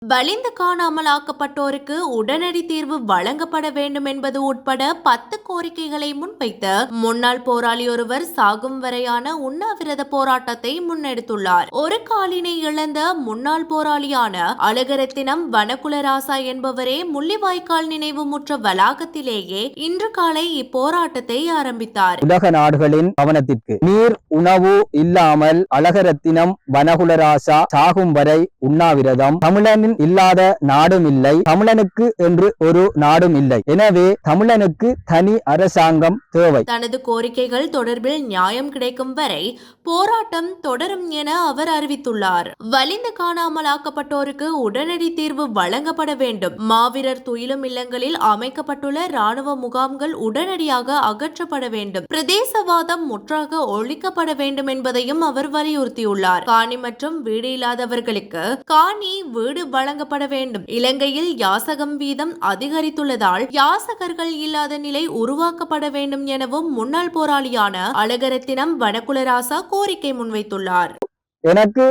வலிந்து காணாமல் ஆக்கப்பட்டோருக்கு உடனடி தீர்வு வழங்கப்பட வேண்டும் என்பது உட்பட 10 கோரிக்கைகளை முன்வைத்து முன்னாள் போராளி ஒருவர் சாகும் வரையான உண்ணாவிரத போராட்டத்தை முன்னெடுத்துள்ளார். ஒரு காலினை இழந்த முன்னாள் போராளியான அழகரத்தினம் வனகுலராசா என்பவரே முள்ளிவாய்க்கால் நினைவு முற்ற வளாகத்திலேயே இன்று காலை இப்போராட்டத்தை ஆரம்பித்தார். உலக நாடுகளின் கவனத்திற்கு நீர் உணவு இல்லாமல் அழகரத்தினம் வனகுலராசா சாகும் வரை உண்ணாவிரதம். தமிழன் இல்லாத நாடும் இல்லை, தமிழனுக்கு என்று ஒரு நாடும் இல்லை. எனவே தமிழனுக்கு தனி அரசாங்கம் தேவை. தனது கோரிக்கைகள் தொடர்பில் நியாயம் கிடைக்கும் வரை போராட்டம் தொடரும் என அவர் அறிவித்துள்ளார். வலிந்து காணாமல் ஆக்கப்பட்டோருக்கு உடனடி தீர்வு வழங்கப்பட வேண்டும். மாவீரர் துயிலும் இல்லங்களில் அமைக்கப்பட்டுள்ள ராணுவ முகாம்கள் உடனடியாக அகற்றப்பட வேண்டும். பிரதேசவாதம் முற்றாக ஒழிக்கப்பட வேண்டும் என்பதையும் அவர் வலியுறுத்தியுள்ளார். காணி மற்றும் வீடு இல்லாதவர்களுக்கு காணி வீடு வழங்கப்பட வேண்டும். இலங்கையில் யாசகம் வீதம் அதிகரித்துள்ளதால் யாசகர்கள் இல்லாத நிலை உருவாக்கப்பட வேண்டும் எனவும் முன்னாள் போராளியான அழகரத்தினம் வனகுலராசா கோரிக்கை முன்வைத்துள்ளார். எனக்கு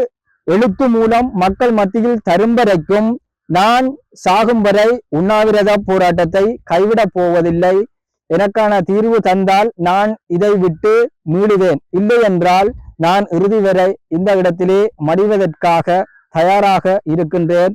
எழுத்து மூலம் மக்கள் மத்தியில் தரும் வரைக்கும் நான் சாகும் வரை உண்ணாவிரத போராட்டத்தை கைவிடப் போவதில்லை. எனக்கான தீர்வு தந்தால் நான் இதை விட்டு மீளுவேன், இல்லை என்றால் நான் இறுதி வரை இந்த இடத்திலே மடிவதற்காக தயாராக இருக்கின்றேன்.